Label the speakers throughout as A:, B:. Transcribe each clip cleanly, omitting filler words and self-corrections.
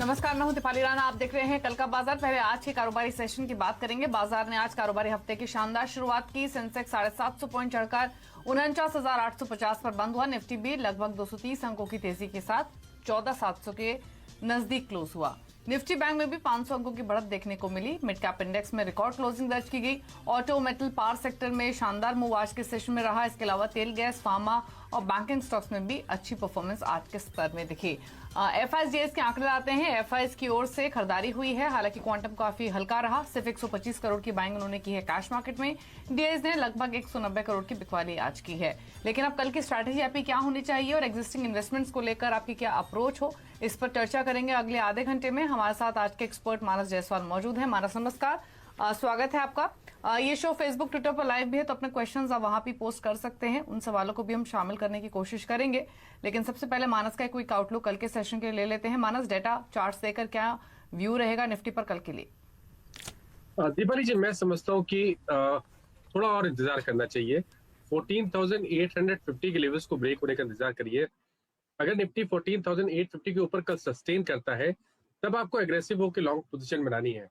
A: नमस्कार, मैं हूं दीपाली राणा। आप देख रहे हैं कल का बाजार। पहले आज के कारोबारी सेशन की बात करेंगे। बाजार ने आज कारोबारी हफ्ते की शानदार शुरुआत की। सेंसेक्स 750 पॉइंट चढ़कर 49,850 पर बंद हुआ। निफ्टी भी लगभग 230 अंकों की तेजी के साथ 14,700 के नजदीक क्लोज हुआ। निफ्टी बैंक में भी 500 अंकों की बढ़त देखने को मिली। मिड कैप इंडेक्स में रिकॉर्ड क्लोजिंग दर्ज की गई। ऑटो, मेटल, पावर सेक्टर में शानदार मूव आज के सेशन में रहा। इसके अलावा तेल, गैस, फार्मा और बैंकिंग स्टॉक्स में भी अच्छी परफॉर्मेंस आज के स्तर में दिखी। एफआईएस के आंकड़े आते हैं। एफआईएस की ओर से खरीदारी हुई है, हालांकि क्वांटम काफी हल्का रहा। सिर्फ 125 करोड़ की बाइंग उन्होंने की है कैश मार्केट में। डीआईज ने लगभग 190 करोड़ की बिकवाली आज की है। लेकिन अब कल की स्ट्रैटेजी आपकी क्या होनी चाहिए और एग्जिस्टिंग इन्वेस्टमेंट्स को लेकर आपकी क्या अप्रोच हो, इस पर चर्चा करेंगे अगले आधे घंटे में। हमारे साथ आज के एक्सपर्ट मानस जायसवाल मौजूद है। मानस, नमस्कार, स्वागत है आपका। ये शो फेसबुक, ट्विटर पर लाइव भी है, तो अपने क्वेश्चंस आप वहां भी पोस्ट कर सकते हैं। उन सवालों को भी हम शामिल करने की कोशिश करेंगे। लेकिन सबसे पहले मानस का क्विक आउटलुक कल के सेशन के लिए ले लेते हैं। मानस, डेटा चार्ट्स देकर क्या व्यू रहेगा निफ्टी पर कल के लिए?
B: दीपाली जी, मैं समझता हूँ कि थोड़ा और इंतजार करना चाहिए। 14,850 के लेवल्स को ब्रेक होने का इंतजार करिए। अगर निफ्टी 14,850 के ऊपर कल सस्टेन करता है, तब आपको एग्रेसिव होकर लॉन्ग पोजीशन बनानी है,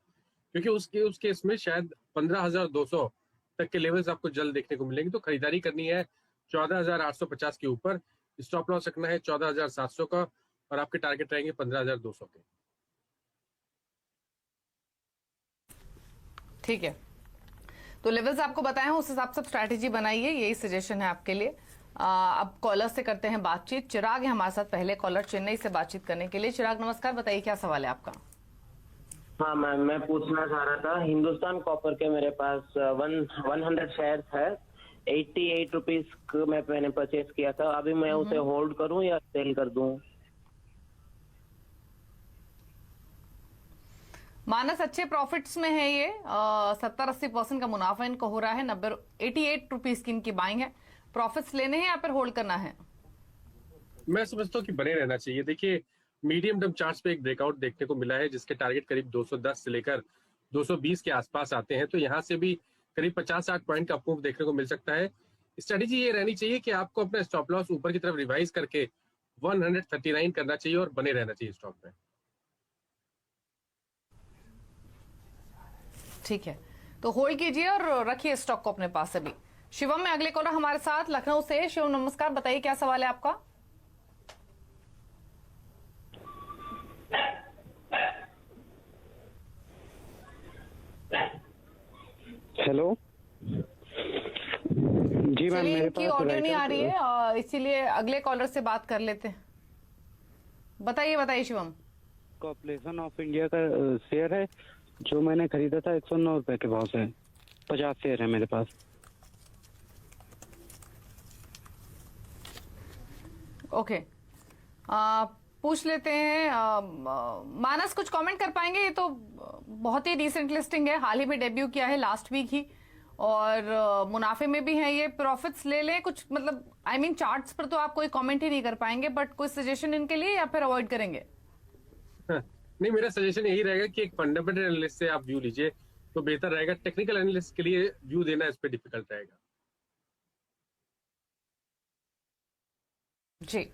B: क्योंकि उस केस में शायद 15,200 तक के लेवल्स आपको जल्द देखने को मिलेंगे। तो खरीदारी करनी है 14,850 के ऊपर। स्टॉप लॉस रखना है 14,700 का और आपके टारगेट रहेंगे 15,200 के।
A: ठीक है, तो लेवल्स आपको बताए हैं, उस हिसाब से स्ट्रैटेजी बनाइए, यही सजेशन है आपके लिए। अब कॉलर से करते हैं बातचीत। चिराग है हमारे साथ, पहले कॉलर चेन्नई से बातचीत करने के लिए। चिराग, नमस्कार, बताइए क्या सवाल है आपका?
C: हाँ मैम, मैं पूछना चाह रहा था, हिंदुस्तान कॉपर के मेरे पास 100 शेयर है। 88 रुपीज मैंने परचेज किया था। अभी मैं उसे होल्ड करूं या सेल कर दूं?
A: मानस अच्छे प्रॉफिट्स में है ये। 70-80% का मुनाफा इनको हो रहा है। 88 रुपीज की इनकी बाइंग है। प्रॉफिट्स लेने हैं या फिर होल्ड करना है?
B: मैं समझता हूँ कि बने रहना चाहिए। देखिए, मीडियम टर्म चार्ट्स पे एक ब्रेकआउट देखने को मिला है, जिसके टारगेट करीब 210 से लेकर 220 के आसपास आते हैं। तो यहाँ से भी करीब 50-60 पॉइंट का अपमूव देखने को मिल सकता है। स्ट्रेटेजी ये रहनी चाहिए कि आपको अपना स्टॉप लॉस ऊपर की तरफ रिवाइज करके 139 करना चाहिए और बने रहना चाहिए स्टॉक में।
A: ठीक है, तो होल्ड कीजिए और रखिए स्टॉक को अपने पास अभी। शिवम में अगले कॉलर हमारे साथ लखनऊ से। शिवम, नमस्कार, बताइए क्या सवाल है आपका?
D: हेलो जी मैम, मेरे
A: की ऑडियो नहीं आ रही है, इसीलिए अगले कॉलर से बात कर लेते हैं। बताइए शिवम।
D: कॉर्पोरेशन ऑफ इंडिया का शेयर है, जो मैंने खरीदा था 109 रुपए के भाव से। 50 शेयर है मेरे पास।
A: ओके, पूछ लेते हैं। मानस, कुछ कमेंट कर पाएंगे? ये तो बहुत ही रिसेंट लिस्टिंग है, हाल ही में डेब्यू किया है, लास्ट वीक ही, और मुनाफे में भी है ये। प्रॉफिट्स ले लें कुछ, मतलब चार्ट्स पर तो आप कोई कमेंट ही नहीं कर पाएंगे, बट कोई सजेशन इनके लिए या फिर अवॉइड करेंगे?
B: नहीं, मेरा सजेशन यही रहेगा कि एक फंडामेंटल एनालिस्ट से आप व्यू लीजिए तो बेहतर रहेगा। टेक्निकल एनालिस्ट के लिए व्यू देना इस पे डिफिकल्ट रहेगा।
A: जी,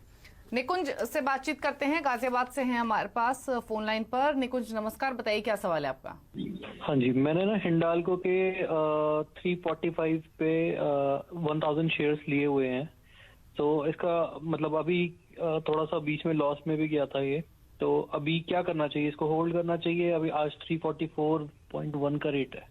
A: निकुंज से बातचीत करते हैं। गाजियाबाद से हैं हमारे पास फोन लाइन पर। निकुंज, नमस्कार, बताइए क्या सवाल है आपका?
E: हाँ जी, मैंने ना हिंडाल्को के 345 पे 1000 शेयर्स लिए हुए हैं। तो इसका मतलब अभी थोड़ा सा बीच में लॉस में भी गया था ये, तो अभी क्या करना चाहिए? इसको होल्ड करना चाहिए? अभी आज 344.1 का रेट है।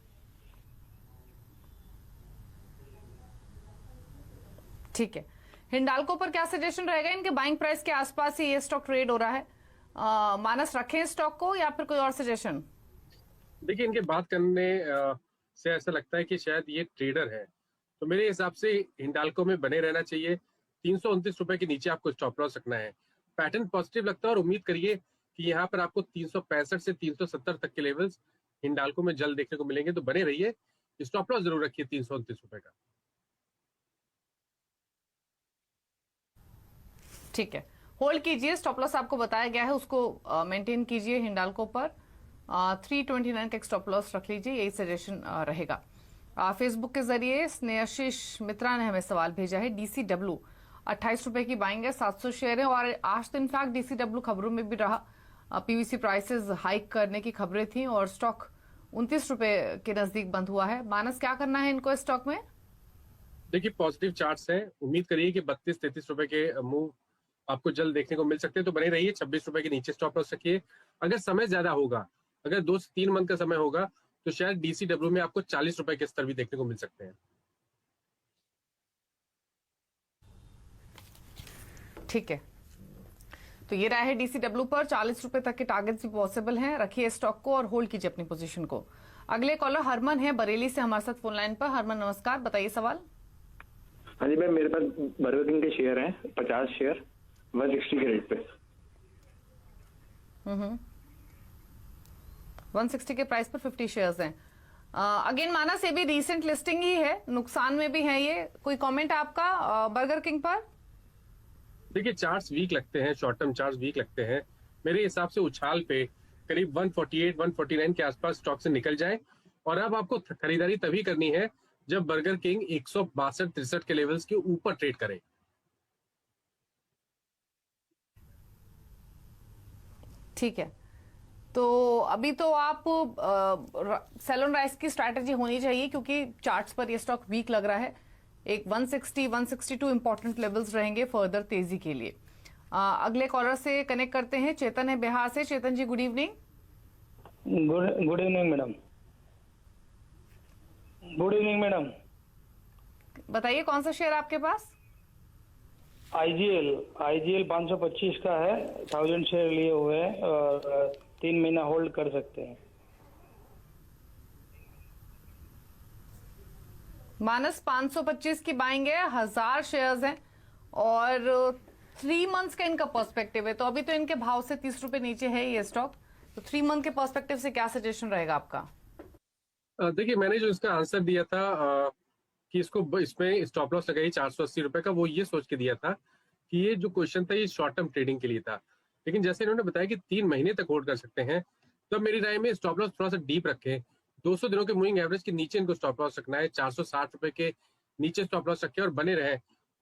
A: ठीक है, हिंडाल्को पर क्या सजेशन रहेगा? इनके बाइंग प्राइस के आसपास ही ये स्टॉक ट्रेड हो रहा है। मानस, रखें स्टॉक को या फिर कोई और सजेशन?
B: देखिए, इनके बात करने से ऐसा लगता है कि शायद ये ट्रेडर है, तो मेरे हिसाब से हिंडाल्को में बने रहना चाहिए। 329 रुपए के नीचे आपको स्टॉप लॉस रखना है। पैटर्न पॉजिटिव लगता है और उम्मीद करिए कि यहाँ पर आपको 365 से 370 तक के लेवल्स हिंडाल्को में जल्द देखने को मिलेंगे। तो बने रहिए, स्टॉप लॉस जरूर रखिए 329 रुपए का।
A: ठीक है, होल्ड कीजिए। स्टॉप लॉस आपको बताया गया है, उसको मेंटेन कीजिए हिंडाल्को पर। 329 का स्टॉप लॉस रख लीजिए, यही सजेशन रहेगा। फेसबुक के जरिए स्नेहाशीष मित्रा ने हमें सवाल भेजा है। डीसीडब्ल्यू 28 रुपए की बाइंग है, 700 शेयर है, और आज तो इनफैक्ट डीसीडब्ल्यू खबरों में भी रहा। पीवीसी प्राइसेस हाइक करने की खबरें थी और स्टॉक 29 रुपए के नजदीक बंद हुआ है। मानस, क्या करना है इनको स्टॉक में?
B: देखिए पॉजिटिव चार्ट्स हैं, उम्मीद करिए कि 32-33 रुपए के मूव आपको जल्द देखने को मिल सकते हैं, तो बने रहिए। 26 रुपए के नीचे स्टॉप लॉस रखिए। अगर समय ज्यादा होगा, अगर 2 से 3 मंथ का समय होगा, तो शायद डीसीडब्ल्यू में आपको 40 रुपए के स्तर भी देखने को मिल सकते हैं।
A: ठीक है, तो ये रहा है डीसीडब्ल्यू पर 40 रुपए तक के टारगेट्स भी पॉसिबल हैं। रखिए स्टॉक को और होल्ड कीजिए अपनी पोजीशन को। अगले कॉलर हरमन है बरेली से हमारे साथ फोन लाइन पर। हरमन नमस्कार, बताइए सवाल।
F: हाँ जी मैम, मेरे पास बर्गर किंग के शेयर हैं 50 शेयर 160 के रेट पे।
A: 160 के प्राइस पर 50 शेयर्स हैं। अगेन मानस, ये भी रीसेंट लिस्टिंग ही है, नुकसान में भी है ये। कोई कमेंट आपका बर्गर किंग पर?
B: देखिए चार्ट्स वीक लगते हैं, शॉर्ट टर्म चार्ट्स वीक लगते हैं। मेरे हिसाब से उछाल पे करीब 148-149 के आसपास स्टॉक से निकल जाए, और अब आपको खरीदारी तभी करनी है जब बर्गर किंग 162-63 के लेवल्स के ऊपर ट्रेड करे।
A: ठीक है, तो अभी तो आप सेल ऑन राइज की स्ट्रैटेजी होनी चाहिए, क्योंकि चार्ट्स पर ये स्टॉक वीक लग रहा है। एक 160-162 इंपॉर्टेंट लेवल्स रहेंगे फर्दर तेजी के लिए। अगले कॉलर से कनेक्ट करते हैं। चेतन है बिहार से। Chetan ji, good evening.
D: Good evening madam. Good evening madam.
A: बताइए कौन सा शेयर आपके पास?
D: आईजीएल 525 का है, 1000 शेयर लिए हुए हैं और 3 महीना होल्ड कर सकते हैं।
A: मानस 525 की बाइंग है, 1000 शेयर्स हैं और 3 मंथ्स का इनका पर्सपेक्टिव है। तो अभी तो इनके भाव से 30 रुपए नीचे है ये स्टॉक, तो 3 मंथ के पर्सपेक्टिव से क्या सजेशन रहेगा आपका?
B: देखिए मैंने जो इसका आंसर दिया था कि इसको इसमें स्टॉप लॉस लगाई 480 रुपए का, वो ये सोच के दिया था कि ये जो क्वेश्चन था ये शॉर्ट टर्म ट्रेडिंग के लिए था। लेकिन जैसे इन्होंने बताया कि 3 महीने तक होल्ड कर सकते हैं, तो मेरी राय में स्टॉप लॉस थोड़ा सा डीप रखें। 200 दिनों के मूविंग एवरेज के नीचे इनको स्टॉप लॉस रखना है। 460 रुपए के नीचे स्टॉप लॉस रखें और बने रहे।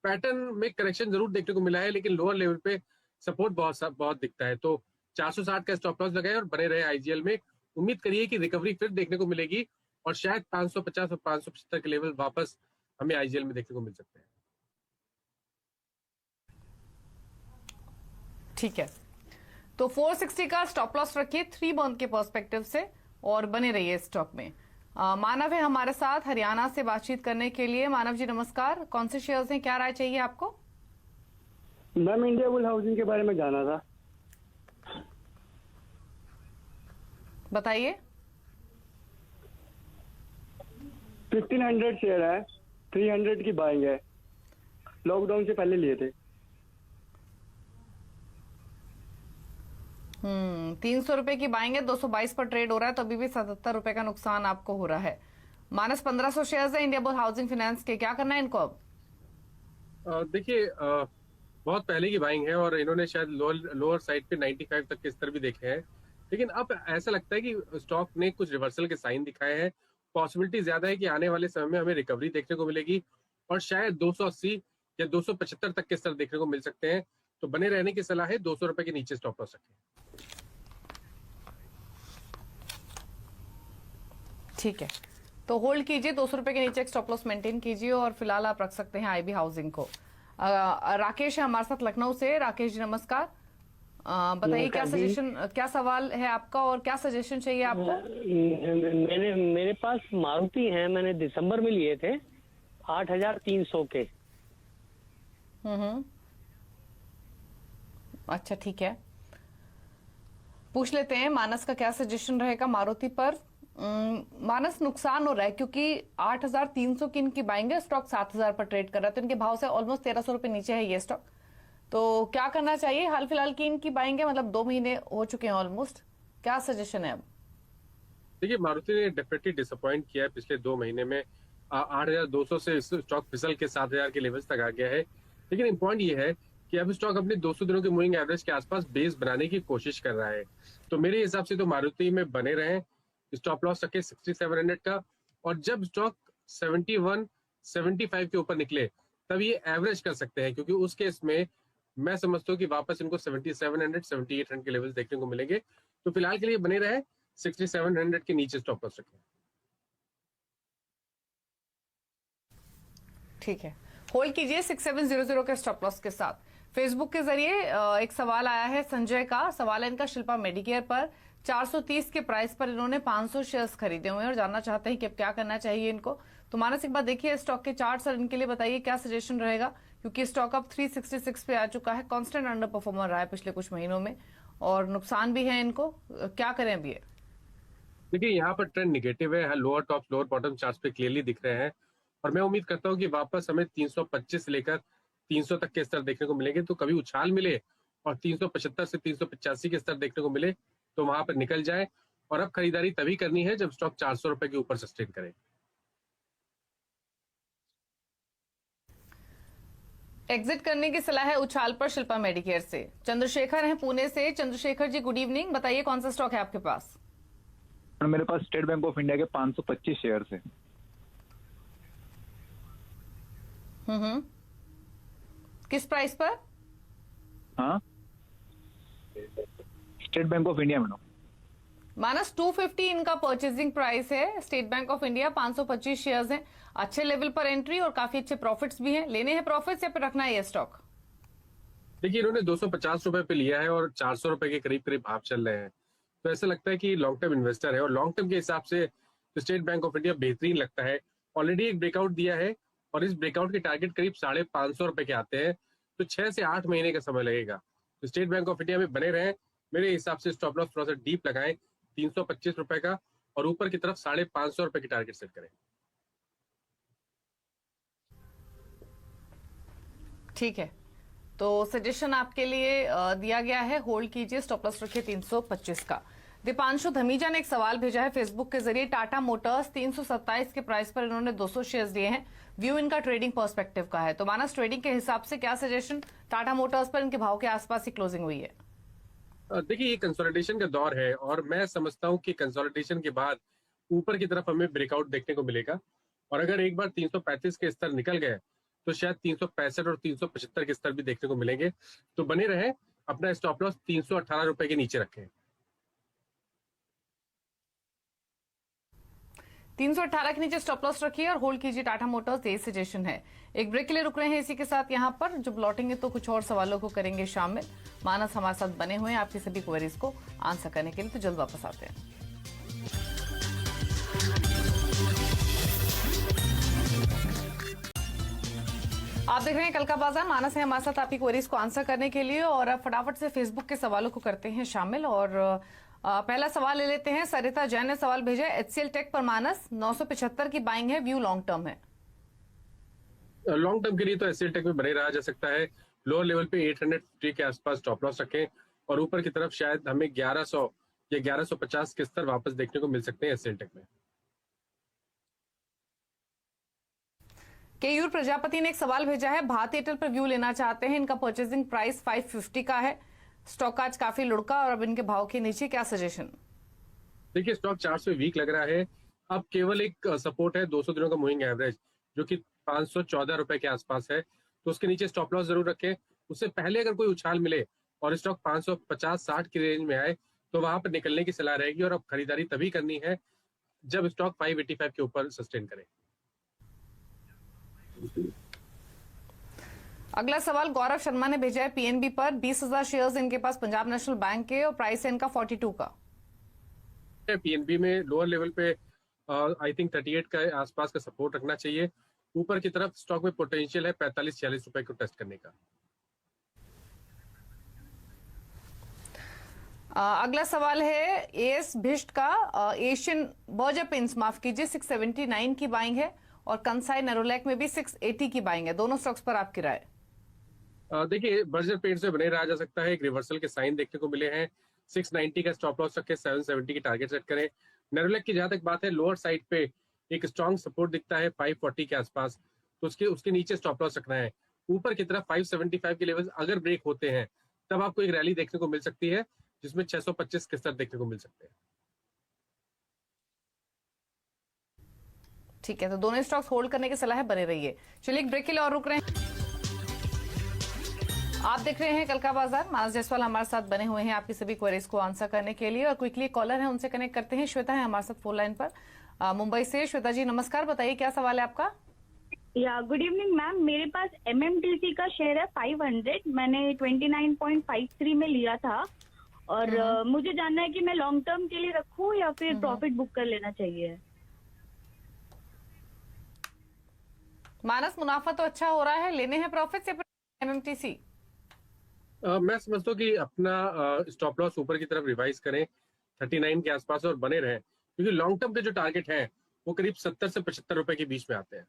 B: पैटर्न में करेक्शन जरूर देखने को मिला है, लेकिन लोअर लेवल पे सपोर्ट बहुत दिखता है, तो 460 का स्टॉप लॉस लगाए और बने रहे आईजीएल में। उम्मीद करिए कि रिकवरी फिर देखने को मिलेगी और शायद 550 और 575 के लेवल वापस हमें आईजीएल में देखने को मिल सकते हैं।
A: ठीक है, तो 460 का स्टॉप लॉस रखिए 3 मंथ के पर्सपेक्टिव से और बने रहिए स्टॉक में। मानव है हमारे साथ हरियाणा से बातचीत करने के लिए। मानव जी नमस्कार, कौन से शेयर्स हैं, क्या राय चाहिए आपको?
D: मैम इंडियाबुल हाउसिंग के बारे में जाना था।
A: बताइए।
D: 1500 शेयर है, 300 की बाइंग है, लॉकडाउन से पहले लिए थे।
A: 300 रुपए की बाइंग है, 222 पर ट्रेड हो रहा है, तो अभी भी 77 रुपए का नुकसान आपको हो रहा है। मानस 1500 शेयर्स है इंडियाबुल हाउसिंग फाइनेंस के, क्या करना है इनको अब?
B: देखिए बहुत पहले की बाइंग है और इन्होंने शायद लोअर साइड पे 95 तक के स्तर भी देखे हैं, लेकिन अब ऐसा लगता है कि स्टॉक ने कुछ रिवर्सल के साइन दिखाए हैं। पॉसिबिलिटी ज्यादा है कि आने वाले समय में हमें रिकवरी देखने को मिलेगी और शायद 280 या 275 तक के स्तर देखने को मिल सकते हैं। तो बने रहने की सलाह है, 200 रुपए के नीचे स्टॉप लॉस रखें।
A: ठीक है, तो होल्ड कीजिए, 200 रुपए के नीचे स्टॉप लॉस मेंटेन कीजिए और फिलहाल आप रख सकते हैं आईबी हाउसिंग को। राकेश है हमारे साथ लखनऊ से। राकेश जी नमस्कार, बताइए क्या सजेशन, क्या सवाल है आपका और क्या सजेशन चाहिए आपको?
G: मेरे पास मारुति है, मैंने दिसंबर में लिए थे 8,300 के।
A: अच्छा ठीक है, पूछ लेते हैं मानस का क्या सजेशन रहेगा मारुति पर। मानस नुकसान हो रहा है क्योंकि 8,300 की इनकी बाइंग है, स्टॉक 7,000 पर ट्रेड कर रहा है, तो इनके भाव से ऑलमोस्ट 1,300 रुपए नीचे है ये स्टॉक। तो क्या करना चाहिए? हाल फिलहाल की इनकी बाइंग है, मतलब 2 महीने हो चुके हैं ऑलमोस्ट, क्या सजेशन है अब?
B: देखिए मारुति ने डेफिनेटली डिसअपॉइंट किया है पिछले 2 महीने में। 8,200 से स्टॉक फिसल के 7,000 के लेवल्स तक आ गया है, लेकिन इम्पॉइंट ये है कि अब स्टॉक अपने 200 दिनों के मूविंग एवरेज के आसपास बेस बनाने की कोशिश कर रहा है। तो मेरे हिसाब से तो मारुति में बने रहें, स्टॉप लॉस रखे 6700 का, और जब स्टॉक 71-75 के ऊपर निकले तब ये एवरेज कर सकते हैं, क्योंकि उस केस में मैं समझता हूँ कि वापस इनको 7700 7800 के लेवल्स देखने को मिलेंगे। तो फिलहाल के लिए बने रहे 6700 के नीचे स्टॉप लॉस रखें।
A: ठीक है, होल्ड कीजिए 6700 के स्टॉप लॉस के साथ। फेसबुक के जरिए एक सवाल आया है संजय का। सवाल है इनका शिल्पा मेडिकेयर पर 430 के प्राइस पर इन्होंने 500 शेयर्स खरीदे हुए हैं और जानना चाहते हैं कि अब क्या करना चाहिए इनको। तो मानस एक बार देखिए स्टॉक के चार्ट सर इनके लिए बताइए क्या सजेशन रहेगा, क्योंकि स्टॉक अब 366 पे आ चुका है, कांस्टेंट अंडर परफॉर्मर रहा है पिछले कुछ महीनों में और नुकसान भी है इनको। क्या करें अभी ये?
B: देखिए यहाँ पर ट्रेंड निगेटिव है, lower top lower bottom charts पे क्लियरली दिख रहे हैं और मैं उम्मीद करता हूँ कि वापस हमें 325 लेकर 300 तक के स्तर देखने को मिलेंगे। तो कभी उछाल मिले और 375 से 385 के स्तर देखने को मिले तो वहां पर निकल जाए। और अब खरीदारी तभी करनी है जब स्टॉक 400 रुपए के ऊपर सस्टेन करे।
A: एग्जिट करने की सलाह है उछाल पर शिल्पा मेडिकेयर से। चंद्रशेखर हैं पुणे से। चंद्रशेखर जी गुड इवनिंग, बताइए कौन सा स्टॉक है आपके पास?
H: मेरे पास स्टेट बैंक ऑफ इंडिया के 525 शेयर है।
A: किस प्राइस पर?
H: हाँ, State Bank of India madam.
A: Manas 250 इनका परचेजिंग प्राइस है। State Bank of India 525 shares हैं। अच्छे लेवल पर एंट्री और काफी अच्छे प्रॉफिट्स भी हैं। लेने हैं प्रॉफिट्स या फिर रखना है ये स्टॉक?
B: देखिए इन्होंने 250 रुपए पे लिया है और 400 रुपए के करीब करीब भाव चल रहे हैं। तो ऐसा लगता है कि लॉन्ग टर्म इन्वेस्टर है और लॉन्ग टर्म के हिसाब से स्टेट बैंक ऑफ इंडिया बेहतरीन लगता है। ऑलरेडी एक ब्रेकआउट दिया है और इस ब्रेकआउट के टारगेट करीब 550 रुपए के आते हैं। तो 6 से 8 महीने का समय लगेगा। तो स्टेट बैंक ऑफ इंडिया में बने रहें। मेरे हिसाब से स्टॉप लॉस थोड़ा सा डीप लगाएं 325 रुपए का और ऊपर की तरफ 550 रुपए की टारगेट सेट करें।
A: ठीक है, तो सजेशन आपके लिए दिया गया है, होल्ड कीजिए, स्टॉप लॉस रखिए 325 का। दीपांशु धमीजा ने एक सवाल भेजा है फेसबुक के जरिए। टाटा मोटर्स 327 के प्राइस पर इन्होंने 200 शेयर्स दिए हैं। व्यू इनका ट्रेडिंग पर्सपेक्टिव का है, तो मानस ट्रेडिंग के हिसाब से क्या सजेशन? टाटा मोटर्स पर इनके भाव के आसपास ही क्लोजिंग हुई है।
B: देखिए ये कंसोलिडेशन का दौर है और मैं समझता हूं कि कंसोलिडेशन के बाद ऊपर की तरफ हमें ब्रेकआउट देखने को मिलेगा और अगर एक बार 335 के स्तर निकल गए तो शायद 365 और 375 के स्तर भी देखने को मिलेंगे। तो बने रहे, अपना स्टॉप लॉस 318 रुपए के नीचे रखें।
A: 318 के नीचे स्टॉप लॉस रखिए और होल्ड कीजिए टाटा मोटर्स, यही सजेशन है। एक ब्रेक के लिए रुक रहे हैं इसी के साथ यहाँ पर। जब लौटेंगे तो कुछ और सवालों को करेंगे शामिल। मानस हमारे साथ बने हुए हैं आपकी सभी क्वेरीज को आंसर करने के लिए, तो जल्द वापस आते हैं। आप देख रहे हैं कल का बाजार। मानस है हमारे साथ आपकी क्वेरीज को आंसर करने के लिए और अब फटाफट से फेसबुक के सवालों को करते हैं शामिल। और पहला सवाल ले लेते हैं। सरिता जैन ने सवाल भेजा है एचसीएल टेक पर मानस 975 की बाइंग है, व्यू लॉन्ग टर्म है।
B: लॉन्ग टर्म के लिए तो एचसीएल टेक में बने रहा जा सकता है। लोअर लेवल पे 850 के आसपास स्टॉप लॉस रखें और ऊपर की तरफ शायद हमें 1100 या 1150 के स्तर वापस देखने को मिल सकते हैं एचसीएल टेक में।
A: केयूर प्रजापति ने एक सवाल भेजा है, भारती एयरटेल पर व्यू लेना चाहते हैं। इनका परचेजिंग प्राइस 550 का है। स्टॉक आज काफी लुढ़का और अब इनके भाव के नीचे, क्या सजेशन?
B: देखिए स्टॉक 400 वीक लग रहा है। अब केवल एक सपोर्ट है 200 दिनों का मूविंग एवरेज जो कि 514 रुपए के आसपास है। तो उसके नीचे स्टॉप लॉस जरूर रखें। उससे पहले अगर कोई उछाल मिले और स्टॉक 550-60 की रेंज में आए तो वहां पर निकलने की सलाह रहेगी और अब खरीदारी तभी करनी है जब स्टॉक 585 के ऊपर सस्टेन करे।
A: अगला सवाल गौरव शर्मा ने भेजा है पीएनबी पर 20,000 शेयर्स इनके पास पंजाब नेशनल बैंक के और प्राइस है इनका 42 का।
B: पीएनबी में लोअर लेवल पे आई थिंक 38 का आसपास का सपोर्ट रखना चाहिए। ऊपर की तरफ स्टॉक में पोटेंशियल है 45-46 रुपए को टेस्ट करने का।
A: अगला सवाल है एएस भिष्ट का। एशियन बर्जर पेंट्स माफ कीजिए 679 की बाइंग है और कंसाई नेरोलैक में भी 680 की बाइंग है। दोनों स्टॉक्स पर आपकी राय?
B: देखिए बर्जर पेंट्स में बने रहा जा सकता है। एक रिवर्सल के साइन देखने को मिले हैं। 690 का स्टॉप लॉस रखे, 770 की टारगेट सेट करें। नेरोलैक की जहां तक बात है लोअर साइड पे एक स्ट्रॉन्ग सपोर्ट दिखता है 540 के आसपास, तो उसके नीचे स्टॉप लॉस रखना है। ऊपर की तरफ 575 के लेवल अगर ब्रेक होते हैं तब आपको एक रैली देखने को मिल सकती है जिसमें 625 के स्तर देखने को मिल सकते हैं।
A: ठीक है, तो दोनों स्टॉक्स होल्ड करने की सलाह है, बने रहिए। चलिए एक ब्रेक के लिए और रुक रहे हैं। आप देख रहे हैं कल का बाजार। मानस जायसवाल हमारे साथ बने हुए हैं आपकी सभी क्वेरीज को आंसर करने के लिए। और क्विकली कॉलर है, उनसे कनेक्ट करते हैं। श्वेता है हमारे साथ फोन लाइन पर मुंबई से। श्वेता जी नमस्कार, बताइए क्या सवाल है आपका।
I: या गुड इवनिंग मैम, मेरे पास MMTC का शेयर है 500, मैंने 29.53 में लिया था और मुझे जानना है कि मैं लॉन्ग टर्म के लिए रखूं या फिर प्रॉफिट बुक कर लेना चाहिए।
A: मानस, मुनाफा तो अच्छा हो रहा है, लेने हैं प्रॉफिट या फिर MMTC?
B: मैं समझता हूँ कि अपना स्टॉप लॉस ऊपर की तरफ रिवाइज करें 39 के आसपास और बने रहें, क्योंकि लॉन्ग टर्म के जो टारगेट हैं वो करीब 70 से 75 रुपए के बीच में आते हैं।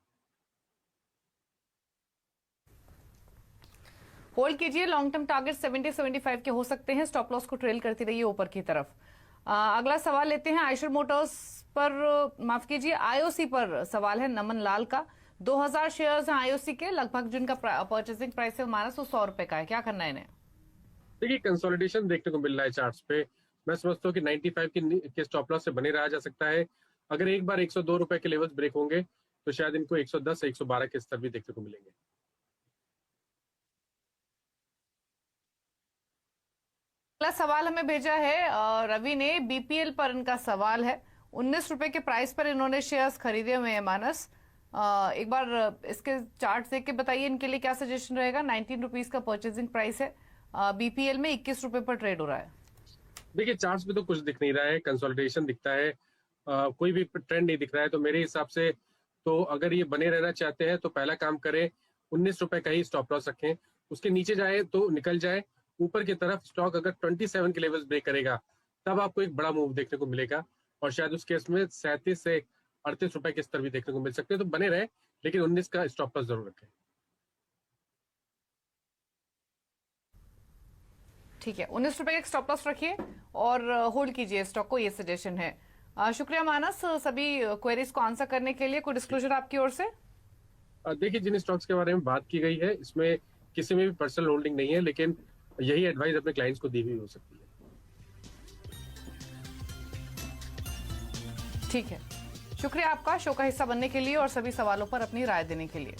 A: होल्ड कीजिए, लॉन्ग टर्म टारगेट 70-75 के हो सकते हैं। स्टॉप लॉस को ट्रेल करती रहिए ऊपर की तरफ। अगला सवाल लेते हैं आयशर मोटर्स पर, माफ कीजिए IOC पर सवाल है नमन लाल का। 2000 शेयर्स हैं IOC के, लगभग जिनका परचेसिंग प्राइस है मानस वो 100 रुपए का है, क्या करना है इन्हें?
B: देखिए कंसोलिडेशन देखने को मिल रहा है चार्ट्स पे। मैं समझता हूँ कि 95 के स्टॉप लॉस से बने रहा जा सकता है। अगर एक बार 102 रुपए के लेवल्स ब्रेक होंगे तो शायद इनको 110 से 112 के स्तर भी देखने को मिलेंगे।
A: अगला सवाल हमें भेजा है रवि ने, BPL पर इनका सवाल है। 19 रुपए के प्राइस पर इन्होंने शेयर्स खरीदे हुए हैं मानस। एक बार इसके चार्ट देख के बताइए इनके लिए क्या सजेशन रहेगा। 19 रुपीज का परचेजिंग प्राइस है, BPL में 21 रुपए पर ट्रेड हो रहा है।
B: देखिए चार्ट्स पे तो कुछ दिख नहीं रहा है, कंसोलिडेशन दिखता है, कोई भी ट्रेंड नहीं दिख रहा है। तो मेरे हिसाब से तो अगर ये बने रहना चाहते हैं तो पहला काम करें 19 रुपए का ही स्टॉप लॉस रखें, उसके नीचे जाए तो निकल जाए। ऊपर की तरफ स्टॉक अगर 27 के लेवल्स ब्रेक करेगा तब आपको एक बड़ा मूव देखने को मिलेगा और शायद उस केस में 37 से 38 रुपए के स्तर भी देखने को मिल सकते हैं। तो बने रहे, लेकिन 19 का स्टॉप लॉस जरूर रखें।
A: ठीक है, 19 रुपए का स्टॉप लॉस रखिए और होल्ड कीजिए स्टॉक को, ये सजेशन है। शुक्रिया मानस सभी क्वेरीज को आंसर करने के लिए। कोई डिस्क्लोजर आपकी ओर से?
B: देखिए जिन स्टॉक्स के बारे में बात की गई है इसमें किसी में भी पर्सनल होल्डिंग नहीं है, लेकिन यही एडवाइस अपने क्लाइंट्स को दी हुई हो सकती है।
A: ठीक है, शुक्रिया आपका शो का हिस्सा बनने के लिए और सभी सवालों पर अपनी राय देने के लिए।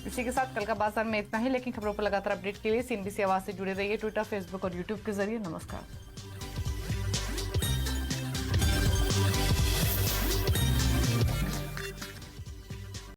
A: इसी के साथ कल का बाजार में इतना ही, लेकिन खबरों पर लगातार अपडेट के लिए CNBC आवाज से जुड़े रहिए ट्विटर, फेसबुक और यूट्यूब के जरिए। नमस्कार।